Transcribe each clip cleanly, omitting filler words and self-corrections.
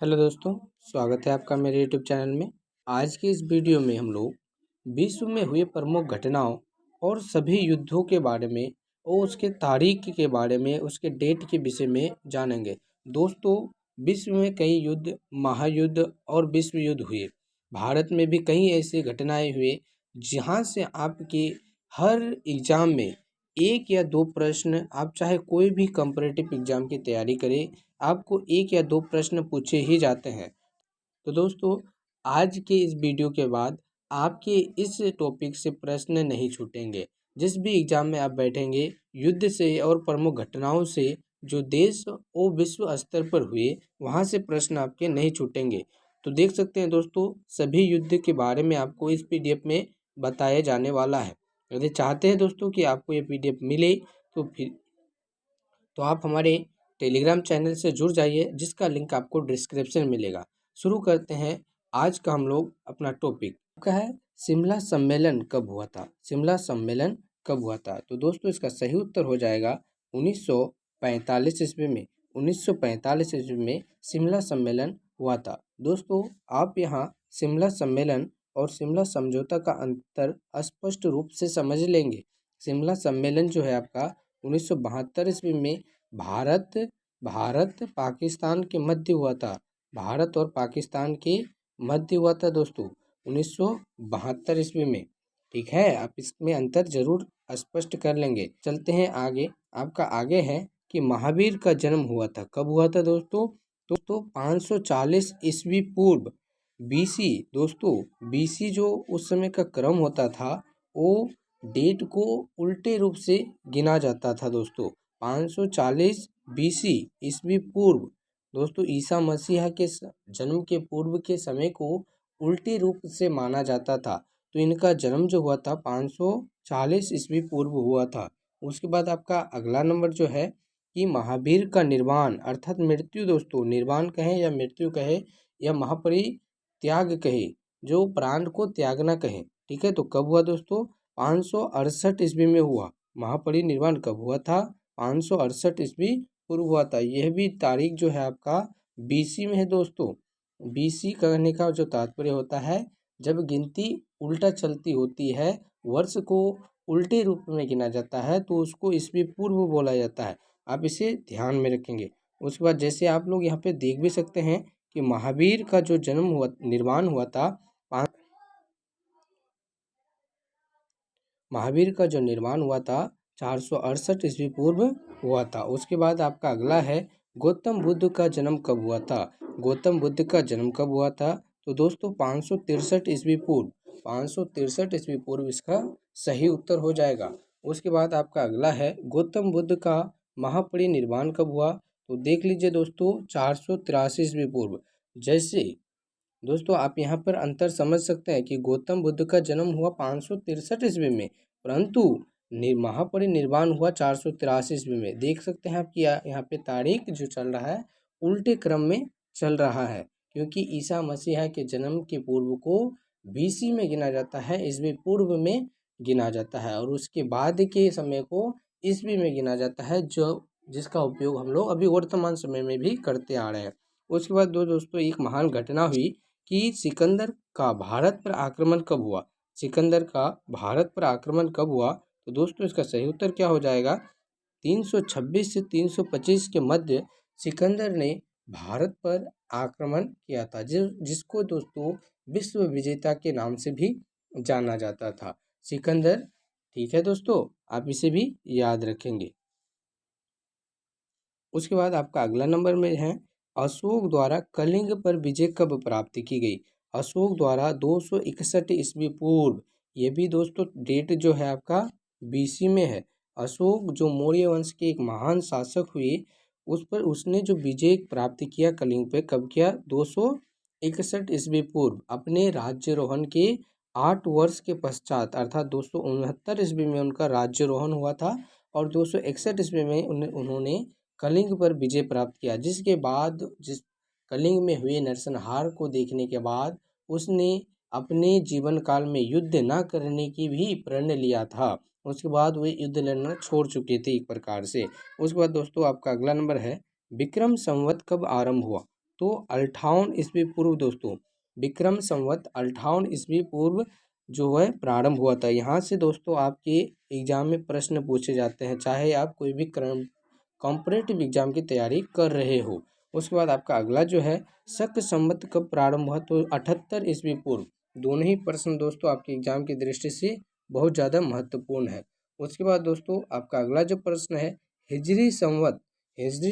Hello दोस्तों, स्वागत है आपका मेरे यूट्यूब चैनल में। आज की इस वीडियो में हम लोग विश्व में हुए प्रमुख घटनाओं और सभी युद्धों के बारे में और उसके तारीख के बारे में, उसके डेट के विषय में जानेंगे। दोस्तों, विश्व में कई युद्ध, महायुद्ध और विश्व युद्ध हुए। भारत में भी कई ऐसे घटनाएं हुए जहां से आपके हर एग्जाम में एक या दो प्रश्न, आप चाहे कोई भी कंपैरेटिव एग्जाम की तैयारी करें, आपको एक या दो प्रश्न पूछे ही जाते हैं। तो दोस्तों, आज के इस वीडियो के बाद आपके इस टॉपिक से प्रश्न नहीं छूटेंगे। जिस भी एग्जाम में आप बैठेंगे, युद्ध से और प्रमुख घटनाओं से जो देश और विश्व स्तर पर हुए, वहाँ से प्रश्न आपके नहीं छूटेंगे। तो देख सकते हैं दोस्तों, सभी युद्ध के बारे में आपको इस पीडीएफ में बताया जाने वाला है। यदि चाहते हैं दोस्तों कि आपको ये पीडीएफ मिले तो आप हमारे टेलीग्राम चैनल से जुड़ जाइए, जिसका लिंक आपको डिस्क्रिप्शन में मिलेगा। शुरू करते हैं आज का हम लोग अपना टॉपिक। आपका है शिमला सम्मेलन कब हुआ था? शिमला सम्मेलन कब हुआ था? तो दोस्तों, इसका सही उत्तर हो जाएगा 1945 ईस्वी में। 1945 ईस्वी में शिमला सम्मेलन हुआ था। दोस्तों, आप यहाँ शिमला सम्मेलन और शिमला समझौता का अंतर स्पष्ट रूप से समझ लेंगे। शिमला सम्मेलन जो है आपका 1972 ईस्वी में भारत पाकिस्तान के मध्य हुआ था। भारत और पाकिस्तान के मध्य हुआ था दोस्तों 1972 ईस्वी में। ठीक है, आप इसमें अंतर जरूर स्पष्ट कर लेंगे। चलते हैं आगे। आपका आगे है कि महावीर का जन्म हुआ था। कब हुआ था दोस्तों? 540 ईस्वी पूर्व, बीसी। दोस्तों, बीसी जो उस समय का क्रम होता था, वो डेट को उल्टे रूप से गिना जाता था दोस्तों। 540 बीसी ईस्वी पूर्व, दोस्तों ईसा मसीह के जन्म के पूर्व के समय को उल्टे रूप से माना जाता था। तो इनका जन्म जो हुआ था 540 ईस्वी पूर्व हुआ था। उसके बाद आपका अगला नंबर जो है कि महावीर का निर्वाण अर्थात मृत्यु, दोस्तों निर्वाण कहें या मृत्यु कहे या महापरित्याग कहे, जो प्राण को त्यागना कहे, ठीक है। तो कब हुआ दोस्तों? 568 ईस्वी में हुआ। महापरिनिर्वाण कब हुआ था? 568 ईस्वी पूर्व हुआ था। यह भी तारीख जो है आपका बीसी में है दोस्तों। बीसी कहने का जो तात्पर्य होता है, जब गिनती उल्टा चलती होती है, वर्ष को उल्टे रूप में गिना जाता है, तो उसको ईस्वी पूर्व बोला जाता है। आप इसे ध्यान में रखेंगे। उसके बाद जैसे आप लोग यहाँ पे देख भी सकते हैं कि महावीर का जो जन्म हुआ, निर्वाण हुआ था, महावीर का जो निर्माण हुआ था 468 ईस्वी पूर्व हुआ था। उसके बाद आपका अगला है गौतम बुद्ध का जन्म कब हुआ था? गौतम बुद्ध का जन्म कब हुआ था? तो दोस्तों 563 ईस्वी पूर्व, 563 ईस्वी पूर्व इसका सही उत्तर हो जाएगा। उसके बाद आपका अगला है गौतम बुद्ध का महापरिनिर्वाण कब हुआ? तो देख लीजिए दोस्तों 483 ईस्वी पूर्व। जैसे दोस्तों आप यहाँ पर अंतर समझ सकते हैं कि गौतम बुद्ध का जन्म हुआ 563 ईस्वी में, परंतु महापरिनिर्वाण हुआ 483 ईस्वी में। देख सकते हैं आप कि यहाँ पे तारीख जो चल रहा है उल्टे क्रम में चल रहा है, क्योंकि ईसा मसीह के जन्म के पूर्व को बीसी में गिना जाता है, ईस्वी पूर्व में गिना जाता है, और उसके बाद के समय को ईस्वी में गिना जाता है, जो जिसका उपयोग हम लोग अभी वर्तमान समय में भी करते आ रहे हैं। उसके बाद दोस्तों एक महान घटना हुई कि सिकंदर का भारत पर आक्रमण कब हुआ? सिकंदर का भारत पर आक्रमण कब हुआ? तो दोस्तों इसका सही उत्तर क्या हो जाएगा? 326 से 325 के मध्य सिकंदर ने भारत पर आक्रमण किया था, जिसको दोस्तों विश्व विजेता के नाम से भी जाना जाता था, सिकंदर। ठीक है दोस्तों, आप इसे भी याद रखेंगे। उसके बाद आपका अगला नंबर में है अशोक द्वारा कलिंग पर विजय कब प्राप्त की गई? अशोक द्वारा 261 ईस्वी पूर्व। ये भी दोस्तों डेट जो है आपका बीसी में है। अशोक जो मौर्य वंश के एक महान शासक हुए, उस पर उसने जो विजय प्राप्त किया कलिंग पे, कब किया? 261 ईस्वी पूर्व। अपने राज्यरोहण के 8 वर्ष के पश्चात, अर्थात 269 ईस्वी में उनका राज्यरोहण हुआ था, और 261 ईस्वी में उन्होंने कलिंग पर विजय प्राप्त किया। जिसके बाद जिस कलिंग में हुए नरसंहार को देखने के बाद उसने अपने जीवन काल में युद्ध न करने की भी प्रण लिया था। उसके बाद वे युद्ध लड़ना छोड़ चुके थे एक प्रकार से। उसके बाद दोस्तों आपका अगला नंबर है विक्रम संवत कब आरंभ हुआ? तो 58 ईस्वी पूर्व दोस्तों विक्रम संवत 58 ईस्वी पूर्व जो है प्रारंभ हुआ था। यहाँ से दोस्तों आपके एग्जाम में प्रश्न पूछे जाते हैं, चाहे आप कोई भी कॉम्पिटिटिव एग्जाम की तैयारी कर रहे हो। उसके बाद आपका अगला जो है शक संवत कब प्रारंभ हुआ, तो 78 ईस्वी पूर्व। दोनों ही प्रश्न दोस्तों आपके एग्जाम की दृष्टि से बहुत ज़्यादा महत्वपूर्ण है। उसके बाद दोस्तों आपका अगला जो प्रश्न है हिजरी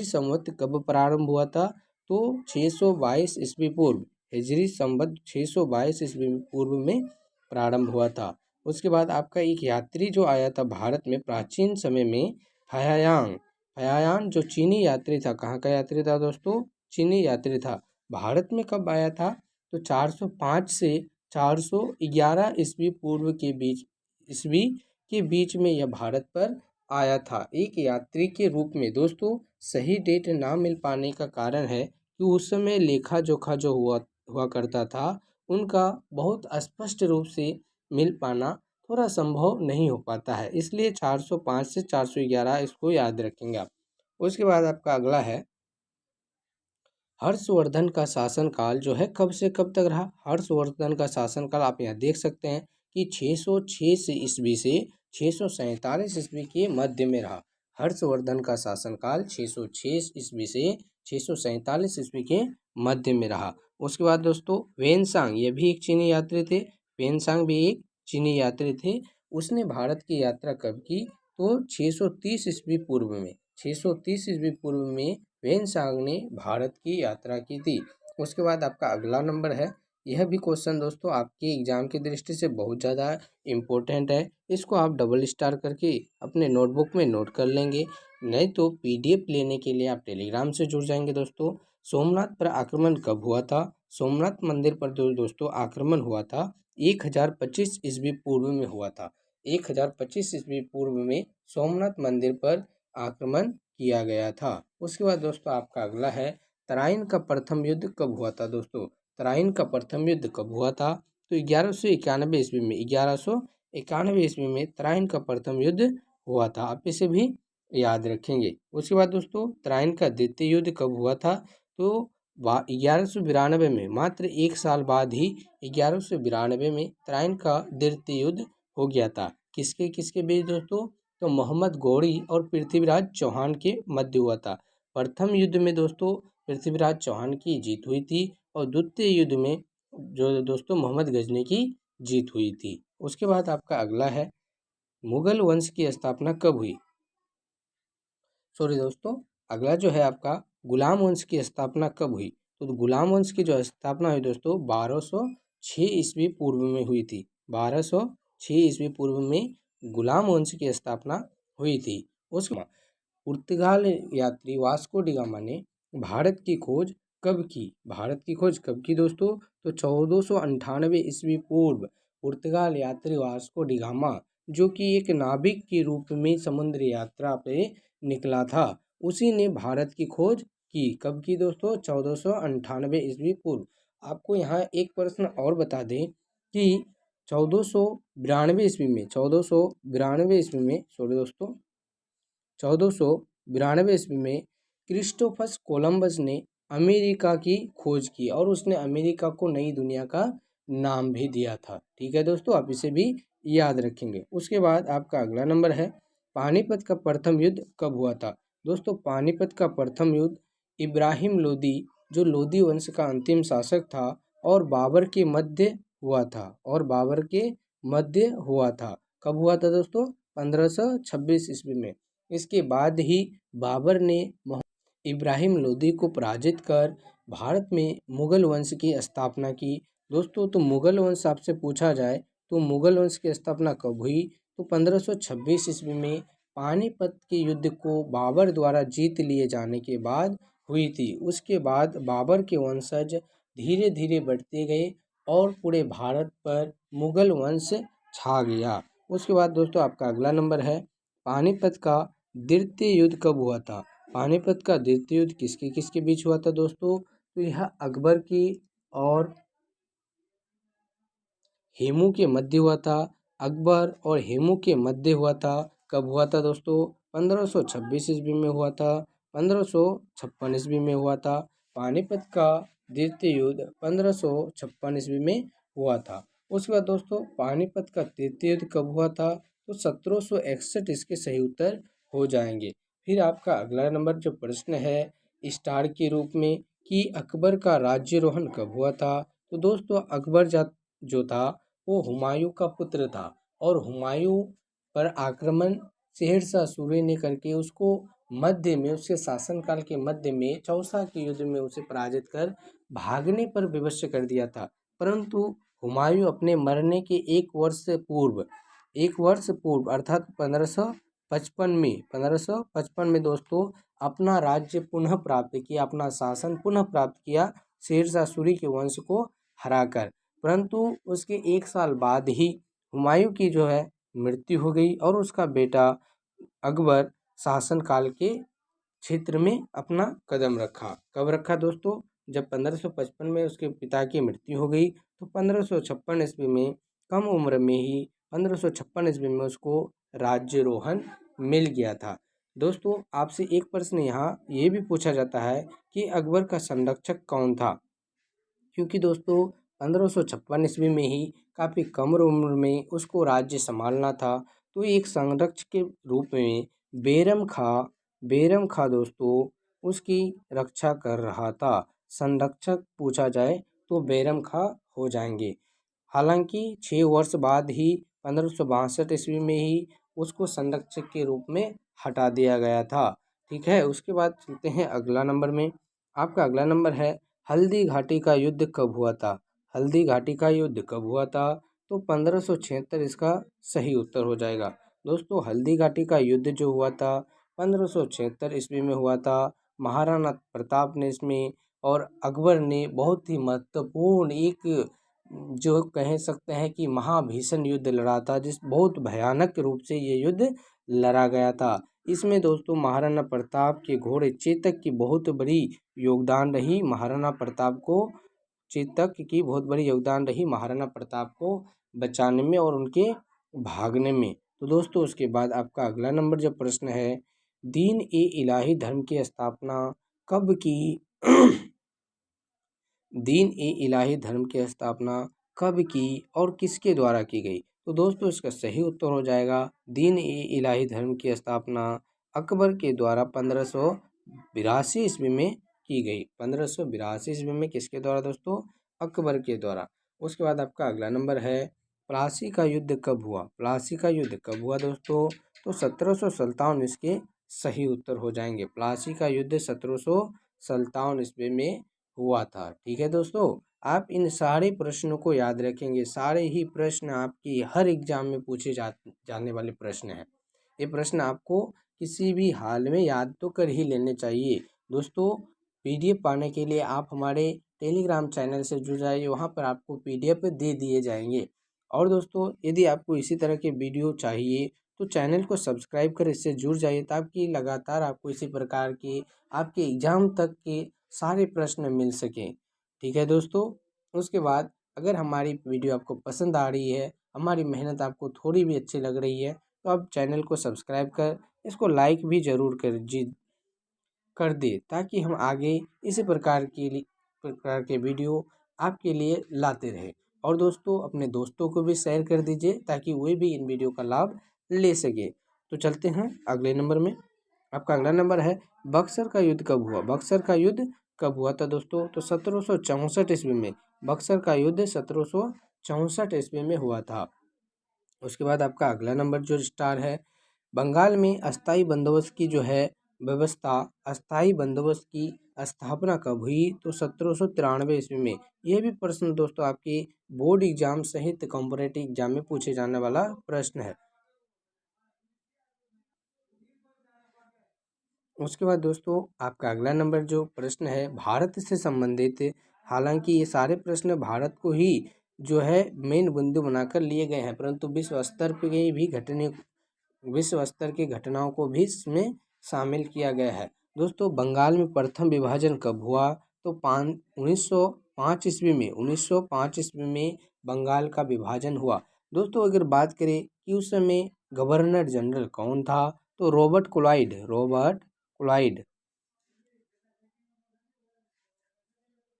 संवत कब प्रारंभ हुआ था, तो 622 ईस्वी पूर्व। हिजरी संवत 622 ईस्वी पूर्व में प्रारंभ हुआ था। उसके बाद आपका एक यात्री जो आया था भारत में प्राचीन समय में, फयायान जो चीनी यात्री था, कहाँ का यात्री था दोस्तों, चीनी यात्री था। भारत में कब आया था, तो 405 से 411 ईस्वी के बीच में यह भारत पर आया था एक यात्री के रूप में। दोस्तों सही डेट ना मिल पाने का कारण है कि उस समय लेखा जोखा जो हुआ करता था उनका बहुत स्पष्ट रूप से मिल पाना थोड़ा संभव नहीं हो पाता है, इसलिए 405 से 411 इसको याद रखेंगे आप। उसके बाद आपका अगला है हर्षवर्धन का शासनकाल जो है कब से कब तक रहा। हर्षवर्धन का शासनकाल आप यहाँ देख सकते हैं कि 606 ईस्वी से 647 ईस्वी के मध्य में रहा। हर्षवर्धन का शासनकाल 606 ईस्वी से 647 ईस्वी के मध्य में रहा। उसके बाद दोस्तों वेनसांग, ये भी एक चीनी यात्री थे। वेनसांग भी एक चीनी यात्री थे। उसने भारत की यात्रा कब की, तो 630 ईस्वी पूर्व में। 630 ईस्वी पूर्व में वेनसांग ने भारत की यात्रा की थी। उसके बाद आपका अगला नंबर है, यह भी क्वेश्चन दोस्तों आपके एग्जाम की दृष्टि से बहुत ज़्यादा इम्पोर्टेंट है, इसको आप डबल स्टार करके अपने नोटबुक में नोट कर लेंगे, नहीं तो पीडीएफ लेने के लिए आप टेलीग्राम से जुड़ जाएंगे। दोस्तों सोमनाथ पर आक्रमण कब हुआ था, सोमनाथ मंदिर पर दोस्तों आक्रमण हुआ था 1025 ईस्वी पूर्व में हुआ था। 1025 ईस्वी पूर्व में सोमनाथ मंदिर पर आक्रमण किया गया था। उसके बाद दोस्तों आपका अगला है तराइन का प्रथम युद्ध कब हुआ था। दोस्तों तराइन का प्रथम युद्ध कब हुआ था, तो 1191 ईस्वी में। 1191 ईस्वी में तराइन का प्रथम युद्ध हुआ था, आप इसे भी याद रखेंगे। उसके बाद दोस्तों तराइन का द्वितीय युद्ध कब हुआ था, तो 1192 में, मात्र एक साल बाद ही 1192 में तराइन का द्वितीय युद्ध हो गया था। किसके किसके बीच दोस्तों, तो मोहम्मद गौरी और पृथ्वीराज चौहान के मध्य हुआ था। प्रथम युद्ध में दोस्तों पृथ्वीराज चौहान की जीत हुई थी और द्वितीय युद्ध में जो दोस्तों मोहम्मद गजनी की जीत हुई थी। उसके बाद आपका अगला है मुगल वंश की स्थापना कब हुई। सॉरी दोस्तों, अगला जो है आपका गुलाम वंश की स्थापना कब हुई, तो गुलाम वंश की जो स्थापना हुई दोस्तों 1206 ईस्वी पूर्व में हुई थी। 1206 ईस्वी पूर्व में गुलाम वंश की स्थापना हुई थी। उसके पुर्तगाल यात्री वास्को डी गामा ने भारत की खोज कब की, भारत की खोज कब की दोस्तों, तो 1498 ईस्वी पूर्व पुर्तगाल यात्री वास्को डी गामा, जो कि एक नाविक के रूप में समुद्र यात्रा पे निकला था, उसी ने भारत की खोज की। कब की दोस्तों, 1498 ईस्वी पूर्व। आपको यहाँ एक प्रश्न और बता दें कि 1492 ईस्वी में, 1492 ईस्वी में, सॉरी दोस्तों 1492 ईस्वी में क्रिस्टोफर कोलंबस ने अमेरिका की खोज की और उसने अमेरिका को नई दुनिया का नाम भी दिया था। ठीक है दोस्तों, आप इसे भी याद रखेंगे। उसके बाद आपका अगला नंबर है पानीपत का प्रथम युद्ध कब हुआ था। दोस्तों पानीपत का प्रथम युद्ध इब्राहिम लोदी, जो लोदी वंश का अंतिम शासक था, और बाबर के मध्य हुआ था, और बाबर के मध्य हुआ था। कब हुआ था दोस्तों, 1526 ईस्वी में। इसके बाद ही बाबर ने इब्राहिम लोदी को पराजित कर भारत में मुगल वंश की स्थापना की। दोस्तों तो मुगल वंश आपसे पूछा जाए तो मुगल वंश की स्थापना कब हुई, तो 1526 ईस्वी में पानीपत के युद्ध को बाबर द्वारा जीत लिए जाने के बाद हुई थी। उसके बाद बाबर के वंशज धीरे धीरे बढ़ते गए और पूरे भारत पर मुगल वंश छा गया। उसके बाद दोस्तों आपका अगला नंबर है पानीपत का द्वितीय युद्ध कब हुआ था। पानीपत का द्वितीय युद्ध किसके किसके बीच हुआ था दोस्तों, तो यह अकबर की और हेमू के मध्य हुआ था। अकबर और हेमू के मध्य हुआ था। कब हुआ था दोस्तों, 1526 ईस्वी में हुआ था, 1556 ईस्वी में हुआ था, पानीपत का द्वितीय युद्ध 1556 ईस्वी में हुआ था। उसके बाद दोस्तों पानीपत का तृतीय युद्ध कब हुआ था, तो 1761 इसके सही उत्तर हो जाएंगे। फिर आपका अगला नंबर जो प्रश्न है स्टार के रूप में कि अकबर का राज्यारोहण कब हुआ था, तो दोस्तों अकबर जो था वो हुमायूं का पुत्र था और हुमायूं पर आक्रमण शेरशाह सूरी ने करके उसको मध्य में उसके शासनकाल के मध्य में चौसा के युद्ध में उसे पराजित कर भागने पर विवश कर दिया था। परंतु हुमायूं अपने मरने के एक वर्ष पूर्व अर्थात 1555 में दोस्तों अपना राज्य पुनः प्राप्त किया, अपना शासन पुनः प्राप्त किया शेरशाह सूरी के वंश को हराकर। परंतु उसके एक साल बाद ही हुमायूं की जो है मृत्यु हो गई और उसका बेटा अकबर शासन काल के क्षेत्र में अपना कदम रखा। कब रखा दोस्तों, जब 1555 में उसके पिता की मृत्यु हो गई तो 1556 ईस्वी में कम उम्र में ही 1556 ईस्वी में उसको राज्यारोहण मिल गया था। दोस्तों आपसे एक प्रश्न यहाँ ये भी पूछा जाता है कि अकबर का संरक्षक कौन था, क्योंकि दोस्तों 1556 ईस्वी में ही काफ़ी कम उम्र में उसको राज्य संभालना था। तो एक संरक्षक के रूप में बेरम खां दोस्तों उसकी रक्षा कर रहा था। संरक्षक पूछा जाए तो बेरम खां हो जाएंगे। हालांकि 6 वर्ष बाद ही 1562 ईस्वी में ही उसको संरक्षक के रूप में हटा दिया गया था। ठीक है, उसके बाद चलते हैं अगला नंबर में। आपका अगला नंबर है हल्दी घाटी का युद्ध कब हुआ था। हल्दी घाटी का युद्ध कब हुआ था, तो 1576 इसका सही उत्तर हो जाएगा। दोस्तों हल्दी घाटी का युद्ध जो हुआ था 1576 ईस्वी में हुआ था। महाराणा प्रताप ने इसमें और अकबर ने बहुत ही महत्वपूर्ण एक जो कह सकते हैं कि महाभीषण युद्ध लड़ा था, जिस बहुत भयानक रूप से ये युद्ध लड़ा गया था। इसमें दोस्तों महाराणा प्रताप के घोड़े चेतक की बहुत बड़ी योगदान रही। महाराणा प्रताप को बचाने में और उनके भागने में। तो दोस्तों उसके बाद आपका अगला नंबर जो प्रश्न है दीन ए इलाही धर्म की स्थापना कब की दीन ए इलाही धर्म की स्थापना कब की और किसके द्वारा की गई, तो दोस्तों इसका सही उत्तर हो जाएगा दीन ए इलाही धर्म की स्थापना अकबर के द्वारा 1582 ईस्वी में की गई। 1582 ईस्वी में किसके द्वारा दोस्तों, अकबर के द्वारा। उसके बाद आपका अगला नंबर है प्लासी का युद्ध कब हुआ। प्लासी का युद्ध कब हुआ दोस्तों, तो 1757 इसके सही उत्तर हो जाएंगे। प्लासी का युद्ध 1757 ईस्वी में हुआ था। ठीक है दोस्तों, आप इन सारे प्रश्नों को याद रखेंगे। सारे ही प्रश्न आपकी हर एग्जाम में पूछे जाने वाले प्रश्न हैं। ये प्रश्न आपको किसी भी हाल में याद तो कर ही लेने चाहिए। दोस्तों पीडीएफ पाने के लिए आप हमारे टेलीग्राम चैनल से जुड़ जाइए, वहाँ पर आपको पीडीएफ दे दिए जाएंगे। और दोस्तों यदि आपको इसी तरह के वीडियो चाहिए तो चैनल को सब्सक्राइब कर इससे जुड़ जाइए, ताकि लगातार आपको इसी प्रकार के आपके एग्जाम तक के सारे प्रश्न मिल सकें। ठीक है दोस्तों, उसके बाद अगर हमारी वीडियो आपको पसंद आ रही है, हमारी मेहनत आपको थोड़ी भी अच्छी लग रही है, तो आप चैनल को सब्सक्राइब कर इसको लाइक भी ज़रूर कर दे, ताकि हम आगे इसी प्रकार के वीडियो आपके लिए लाते रहे। और दोस्तों अपने दोस्तों को भी शेयर कर दीजिए, ताकि वे भी इन वीडियो का लाभ ले सके। तो चलते हैं अगले नंबर में। आपका अगला नंबर है बक्सर का युद्ध कब हुआ। बक्सर का युद्ध कब हुआ था दोस्तों, तो 1764 ईस्वी में बक्सर का युद्ध 1764 ईस्वी में हुआ था। उसके बाद आपका अगला नंबर जो स्टार है बंगाल में अस्थाई बंदोबस्त की जो है व्यवस्था, अस्थाई बंदोबस्त की स्थापना कब हुई, तो 1793 ईस्वी में। यह भी प्रश्न दोस्तों आपके बोर्ड एग्जाम सहित कॉम्पिटिटिव एग्जाम में पूछे जाने वाला प्रश्न है। उसके बाद दोस्तों आपका अगला नंबर जो प्रश्न है भारत से संबंधित, हालांकि ये सारे प्रश्न भारत को ही जो है मेन बिंदु बनाकर लिए गए हैं, परंतु विश्व स्तर के घटनाओं को भी इसमें शामिल किया गया है। दोस्तों बंगाल में प्रथम विभाजन कब हुआ, तो 1905 ईस्वी में। 1905 ईस्वी में बंगाल का विभाजन हुआ। दोस्तों अगर बात करें कि उस समय गवर्नर जनरल कौन था, तो रॉबर्ट क्लाइड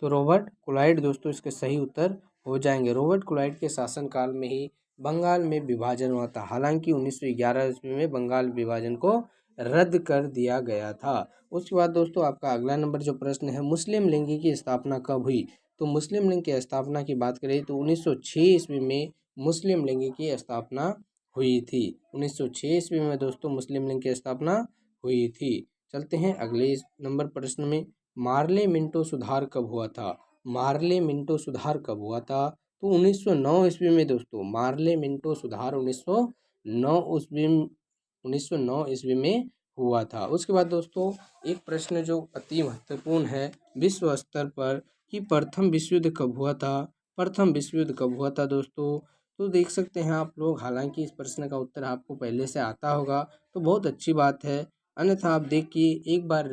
तो रॉबर्ट क्लाइड दोस्तों इसके सही उत्तर हो जाएंगे। रॉबर्ट क्लाइड के शासनकाल में ही बंगाल में विभाजन हुआ था। हालांकि 1911 ईस्वी में बंगाल विभाजन को रद्द कर दिया गया था। उसके बाद दोस्तों आपका अगला नंबर जो प्रश्न है, मुस्लिम लीग की स्थापना कब हुई? तो मुस्लिम लीग की स्थापना की बात करें तो 1906 ईस्वी में मुस्लिम लीग की स्थापना हुई थी। 1906 ईस्वी में दोस्तों मुस्लिम लीग की स्थापना हुई थी। चलते हैं अगले नंबर प्रश्न में, मार्ले मिंटो सुधार कब हुआ था? मार्ले मिंटो सुधार कब हुआ था? तो 1909 ईस्वी में दोस्तों मार्ले मिंटो सुधार 1909 ईस्वी में हुआ था। उसके बाद दोस्तों एक प्रश्न जो अति महत्वपूर्ण है विश्व स्तर पर कि प्रथम विश्व युद्ध कब हुआ था? प्रथम विश्व युद्ध कब हुआ था दोस्तों? तो देख सकते हैं आप लोग, हालांकि इस प्रश्न का उत्तर आपको पहले से आता होगा तो बहुत अच्छी बात है, अन्यथा आप देखिए एक बार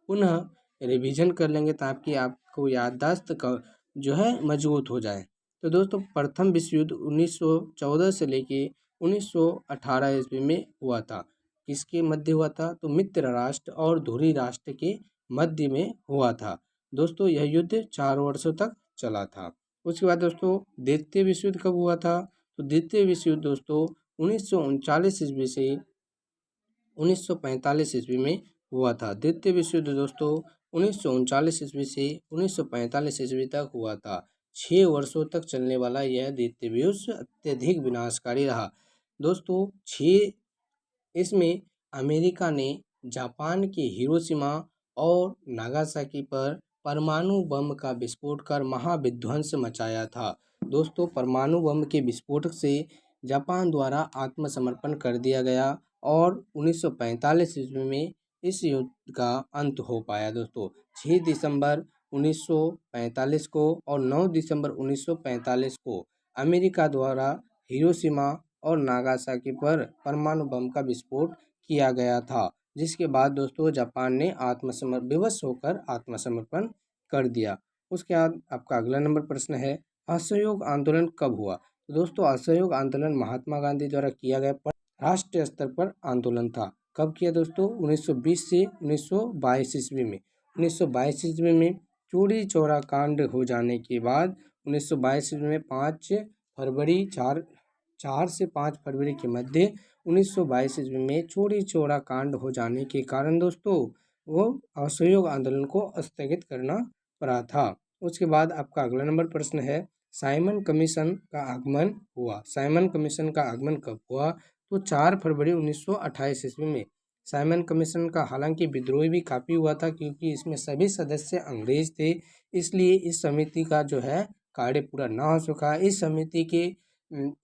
पुनः रिवीजन कर लेंगे ताकि आपको याददाश्त का जो है मजबूत हो जाए। तो दोस्तों प्रथम विश्व युद्ध 1914 से लेके 1918 ईस्वी में हुआ था। किसके मध्य हुआ था? तो मित्र राष्ट्र और धुरी राष्ट्र के मध्य में हुआ था। दोस्तों यह युद्ध 4 वर्षों तक चला था। उसके बाद दोस्तों द्वितीय विश्व युद्ध कब हुआ था? तो द्वितीय विश्व युद्ध दोस्तों 1939 ईस्वी से 1945 ईस्वी में हुआ था। द्वितीय विश्व युद्ध दोस्तों 1939 ईस्वी से 1945 ईस्वी तक हुआ था। 6 वर्षों तक चलने वाला यह द्वितीय विश्व अत्यधिक विनाशकारी रहा। दोस्तों इसमें अमेरिका ने जापान के हिरोशिमा और नागासाकी पर परमाणु बम का विस्फोट कर महाविध्वंस मचाया था। दोस्तों परमाणु बम के विस्फोट से जापान द्वारा आत्मसमर्पण कर दिया गया और 1945 ईस्वी में इस युद्ध का अंत हो पाया। दोस्तों 6 दिसंबर 1945 को और 9 दिसंबर 1945 को अमेरिका द्वारा हिरोशिमा और नागासाकी पर परमाणु बम का विस्फोट किया गया था, जिसके बाद दोस्तों जापान ने विवश होकर आत्मसमर्पण कर दिया। उसके बाद आपका अगला नंबर प्रश्न है, असहयोग आंदोलन कब हुआ? तो दोस्तों असहयोग आंदोलन महात्मा गांधी द्वारा किया गया राष्ट्रीय स्तर पर आंदोलन था। कब किया दोस्तों? 1920 से 1922 ईस्वी में। 1922 ईस्वी में चौरी चौरा कांड हो जाने के बाद 1922 ईस्वी में 4 से 5 फरवरी के मध्य 1922 ईस्वी में चौरी चौरा कांड हो जाने के कारण दोस्तों वो असहयोग आंदोलन को स्थगित करना पड़ा था। उसके बाद आपका अगला नंबर प्रश्न है, साइमन कमीशन का आगमन हुआ। साइमन कमीशन का आगमन कब हुआ? तो 4 फरवरी 1928 ईस्वी में साइमन कमीशन का, हालांकि विद्रोह भी काफ़ी हुआ था क्योंकि इसमें सभी सदस्य अंग्रेज थे, इसलिए इस समिति का जो है कार्य पूरा ना हो सका। इस समिति के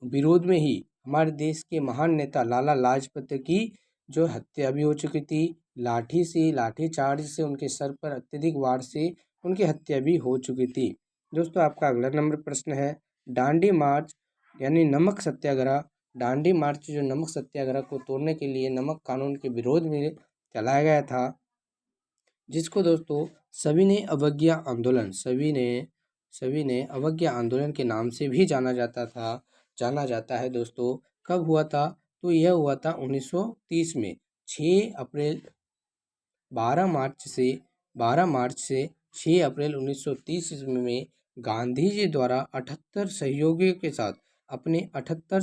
विरोध में ही हमारे देश के महान नेता लाला लाजपत की जो हत्या भी हो चुकी थी। लाठी चार्ज से उनके सर पर अत्यधिक वार से उनकी हत्या भी हो चुकी थी। दोस्तों आपका अगला नंबर प्रश्न है, दांडी मार्च यानी नमक सत्याग्रह। दांडी मार्च जो नमक सत्याग्रह को तोड़ने के लिए नमक कानून के विरोध में चलाया गया था, जिसको दोस्तों सभी ने अवज्ञा आंदोलन के नाम से भी जाना जाता है। दोस्तों कब हुआ था? तो यह हुआ था 1930 में। 12 मार्च से 6 अप्रैल 1930 ईस्वी में गांधी जी द्वारा 78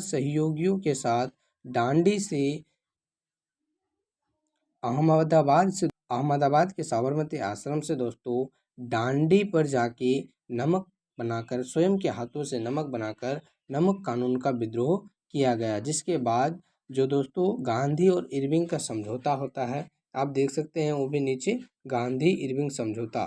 सहयोगियों के साथ दांडी से अहमदाबाद के साबरमती आश्रम से दोस्तों दांडी पर जाके नमक बनाकर, स्वयं के हाथों से नमक बनाकर नमक कानून का विद्रोह किया गया। जिसके बाद जो दोस्तों गांधी और इरविंग का समझौता होता है, आप देख सकते हैं वो भी नीचे, गांधी इरविंग समझौता।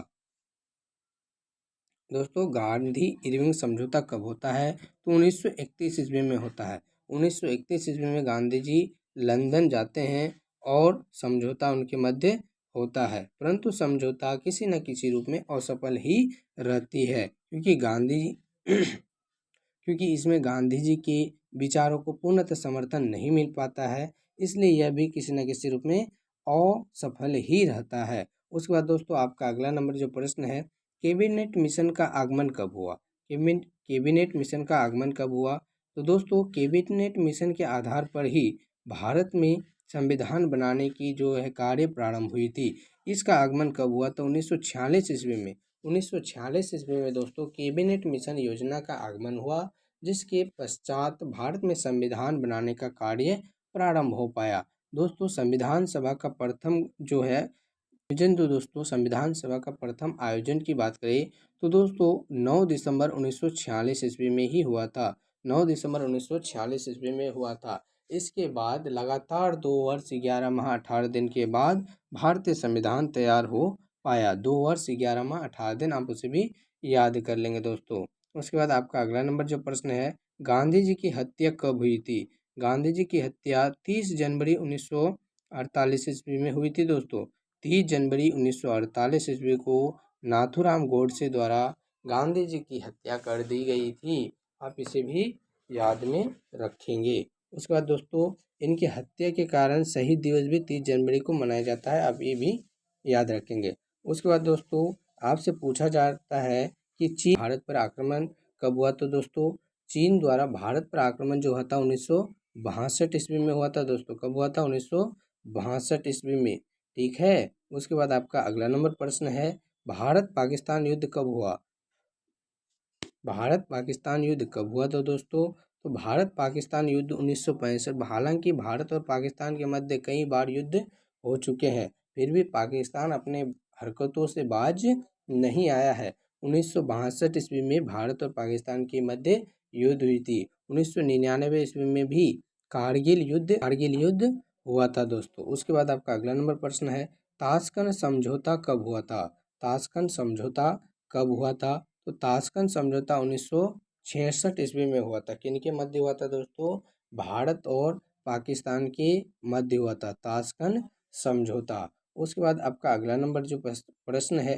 दोस्तों गांधी इरविंग समझौता कब होता है? तो 1931 ईस्वी में होता है। 1931 ईस्वी में गांधी जी लंदन जाते हैं और समझौता उनके मध्य होता है, परंतु समझौता किसी न किसी रूप में असफल ही रहती है क्योंकि इसमें गांधी जी के विचारों को पूर्णतः समर्थन नहीं मिल पाता है, इसलिए यह भी किसी न किसी रूप में असफल ही रहता है। उसके बाद दोस्तों आपका अगला नंबर जो प्रश्न है, कैबिनेट मिशन का आगमन कब हुआ? कैबिनेट मिशन का आगमन कब हुआ? तो दोस्तों कैबिनेट मिशन के आधार पर ही भारत में संविधान बनाने की जो है कार्य प्रारंभ हुई थी। इसका आगमन कब हुआ? तो 1946 ईस्वी में। 1946 ईस्वी में दोस्तों कैबिनेट मिशन योजना का आगमन हुआ, जिसके पश्चात भारत में संविधान बनाने का कार्य प्रारंभ हो पाया। दोस्तों संविधान सभा का प्रथम जो है आयोजन, तो दोस्तों संविधान सभा का प्रथम आयोजन की बात करें तो दोस्तों 9 दिसंबर 1946 ईस्वी में ही हुआ था। 9 दिसंबर 1946 ईस्वी में हुआ था। इसके बाद लगातार 2 वर्ष 11 माह 18 दिन के बाद भारतीय संविधान तैयार हो पाया। 2 वर्ष 11 माह 18 दिन, आप उसे भी याद कर लेंगे दोस्तों। उसके बाद आपका अगला नंबर जो प्रश्न है, गांधी जी की हत्या कब हुई थी? गांधी जी की हत्या 30 जनवरी 1948 ईस्वी में हुई थी दोस्तों। 30 जनवरी 1948 ईस्वी को नाथूराम गोडसे द्वारा गांधी जी की हत्या कर दी गई थी। आप इसे भी याद में रखेंगे। उसके बाद दोस्तों इनकी हत्या के कारण शहीद दिवस भी 30 जनवरी को मनाया जाता है, आप ये भी याद रखेंगे। उसके बाद दोस्तों आपसे पूछा जाता है कि चीन भारत पर आक्रमण कब हुआ? तो दोस्तों चीन द्वारा भारत पर आक्रमण जो हुआ था 1962 ईस्वी में हुआ था दोस्तों। कब हुआ था? 1962 ईस्वी में। ठीक है। उसके बाद आपका अगला नंबर प्रश्न है, भारत पाकिस्तान युद्ध कब हुआ? भारत पाकिस्तान युद्ध कब हुआ? तो दोस्तों तो भारत पाकिस्तान युद्ध 1965। हालांकि भारत और पाकिस्तान के मध्य कई बार युद्ध हो चुके हैं, फिर भी पाकिस्तान अपने हरकतों से बाज नहीं आया है। 1962 ईस्वी में भारत और पाकिस्तान के मध्य युद्ध हुई थी। 1999 ईस्वी में भी कारगिल युद्ध हुआ था दोस्तों। उसके बाद आपका अगला नंबर प्रश्न है, ताशकंद समझौता कब हुआ था? ताशकंद समझौता कब हुआ था? तो ताशकंद समझौता 1966 ईस्वी में हुआ था। किनके मध्य हुआ था दोस्तों? भारत और पाकिस्तान के मध्य हुआ था ताशकंद समझौता। उसके बाद आपका अगला नंबर जो प्रश्न है,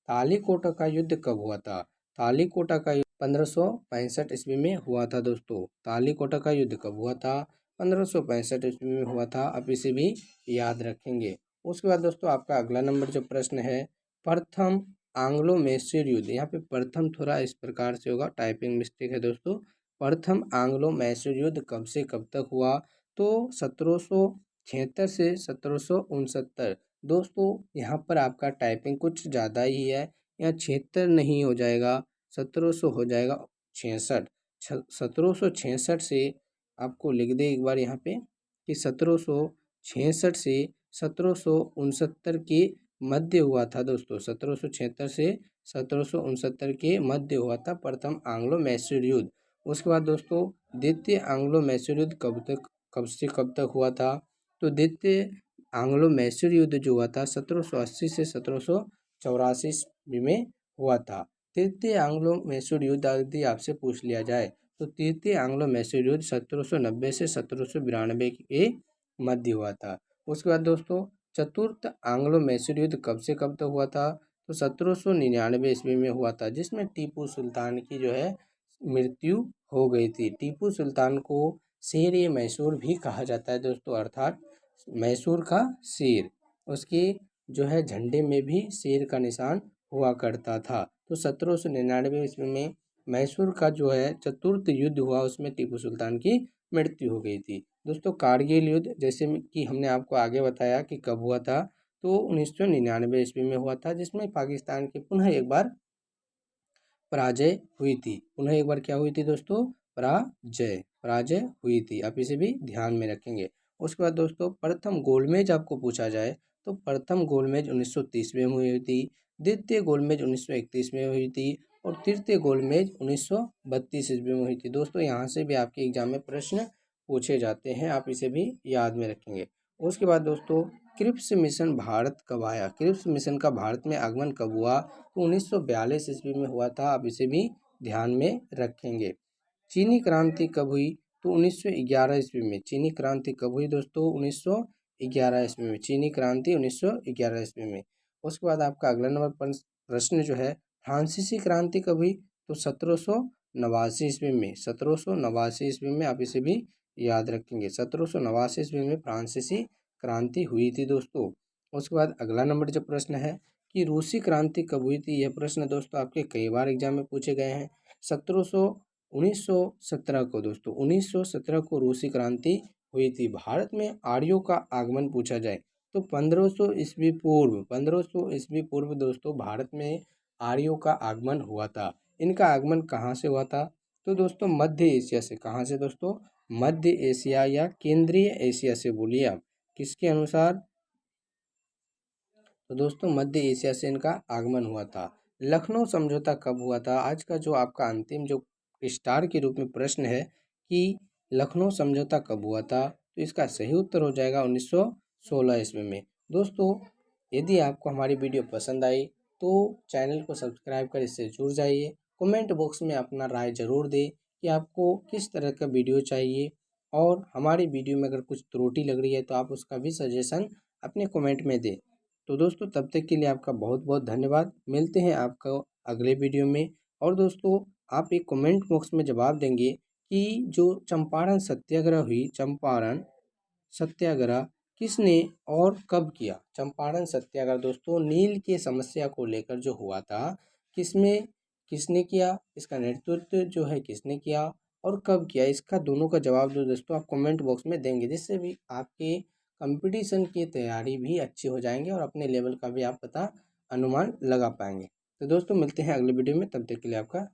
तालीकोटा का युद्ध कब हुआ था? तालीकोटा का युद्ध 1565 ईस्वी में हुआ था दोस्तों। तालीकोटा का युद्ध कब हुआ था? 1565 ईस्वी में हुआ था, आप इसे भी याद रखेंगे। उसके बाद दोस्तों आपका अगला नंबर जो प्रश्न है, प्रथम एंग्लो मैसूर युद्ध। यहाँ पे प्रथम थोड़ा इस प्रकार से होगा, टाइपिंग मिस्टेक है दोस्तों। प्रथम एंग्लो मैसूर युद्ध कब से कब तक हुआ? तो 1776 से 1769। दोस्तों यहाँ पर आपका टाइपिंग कुछ ज़्यादा ही है, यहाँ 76 नहीं हो जाएगा, 1700 हो जाएगा 66। 1766 से आपको लिख दे एक बार यहाँ पे कि 1766 से 1769 के मध्य हुआ था दोस्तों। 1776 से 1769 के मध्य हुआ था प्रथम एंग्लो मैसूर युद्ध। उसके बाद दोस्तों द्वितीय एंग्लो मैसूर युद्ध कब से कब तक हुआ था? तो द्वितीय एंग्लो मैसूर युद्ध जो हुआ था 1780 से 1784 ईस्वी में हुआ था। तृतीय एंग्लो मैसूर युद्ध यदि आपसे पूछ लिया जाए तो तृतीय एंग्लो मैसूर युद्ध 1790 से 1792 के मध्य हुआ था। उसके बाद दोस्तों चतुर्थ एंग्लो मैसूर युद्ध कब से कब तक हुआ था? तो 1799 ईस्वी में हुआ था, जिसमें टीपू सुल्तान की जो है मृत्यु हो गई थी। टीपू सुल्तान को शेर ए मैसूर भी कहा जाता है दोस्तों, अर्थात मैसूर का शेर। उसके जो है झंडे में भी शेर का निशान हुआ करता था। तो 1799 ईस्वी में मैसूर का जो है चतुर्थ युद्ध हुआ, उसमें टीपू सुल्तान की मृत्यु हो गई थी दोस्तों। कारगिल युद्ध जैसे कि हमने आपको आगे बताया कि कब हुआ था, तो 1999 ईस्वी में हुआ था, जिसमें पाकिस्तान की पुनः एक बार पराजय हुई थी। पुनः एक बार क्या हुई थी दोस्तों? पराजय हुई थी, आप इसे भी ध्यान में रखेंगे। उसके बाद दोस्तों प्रथम गोलमेज आपको पूछा जाए तो प्रथम गोलमेज 1930 में हुई थी, द्वितीय गोलमेज 1931 में हुई थी और तृतीय गोलमेज 1932 ईस्वी में हुई थी। दोस्तों यहाँ से भी आपके एग्जाम में प्रश्न पूछे जाते हैं, आप इसे भी याद में रखेंगे। उसके बाद दोस्तों क्रिप्स मिशन भारत कब आया? क्रिप्स मिशन का भारत में आगमन कब हुआ? तो 1942 ईस्वी में हुआ था, आप इसे भी ध्यान में रखेंगे। चीनी क्रांति कब हुई? तो 1911 ईस्वी में। चीनी क्रांति कब हुई दोस्तों? 1911 ईस्वी में। चीनी क्रांति 1911 ईस्वी में। उसके बाद आपका अगला नंबर प्रश्न जो है, फ्रांसीसी क्रांति कब हुई? तो 1789 ईस्वी में। 1789 ईस्वी में, आप इसे भी याद रखेंगे। 1789 ईस्वी में फ्रांसीसी क्रांति हुई थी दोस्तों। उसके बाद अगला नंबर जो प्रश्न है कि रूसी क्रांति कब हुई थी? यह प्रश्न दोस्तों आपके कई बार एग्जाम में पूछे गए हैं। 1917 को दोस्तों, 1917 को रूसी क्रांति हुई थी। भारत में आर्यों का आगमन पूछा जाए तो 1500 ईस्वी पूर्व दोस्तों भारत में आर्यों का आगमन हुआ था। इनका आगमन कहाँ से हुआ था? तो दोस्तों मध्य एशिया से। कहाँ से दोस्तों? मध्य एशिया या केंद्रीय एशिया से। बोलिए आप किसके अनुसार? तो दोस्तों मध्य एशिया से इनका आगमन हुआ था। लखनऊ समझौता कब हुआ था? आज का जो आपका अंतिम जो स्टार के रूप में प्रश्न है कि लखनऊ समझौता कब हुआ था, तो इसका सही उत्तर हो जाएगा 1916 ईस्वी में। दोस्तों यदि आपको हमारी वीडियो पसंद आई तो चैनल को सब्सक्राइब कर इससे जुड़ जाइए। कमेंट बॉक्स में अपना राय ज़रूर दें कि आपको किस तरह का वीडियो चाहिए, और हमारी वीडियो में अगर कुछ त्रुटि लग रही है तो आप उसका भी सजेशन अपने कमेंट में दें। तो दोस्तों तब तक के लिए आपका बहुत बहुत धन्यवाद। मिलते हैं आपको अगले वीडियो में। और दोस्तों आप एक कमेंट बॉक्स में जवाब देंगे कि जो चंपारण सत्याग्रह हुई, चंपारण सत्याग्रह किसने और कब किया? चंपारण सत्याग्रह दोस्तों नील की समस्या को लेकर जो हुआ था, किसमें किसने किया, इसका नेतृत्व जो है किसने किया और कब किया, इसका दोनों का जवाब जो दोस्तों आप कमेंट बॉक्स में देंगे, जिससे भी आपके कंपटीशन की तैयारी भी अच्छी हो जाएंगे और अपने लेवल का भी आप पता अनुमान लगा पाएंगे। तो दोस्तों मिलते हैं अगले वीडियो में, तब तक के लिए आपका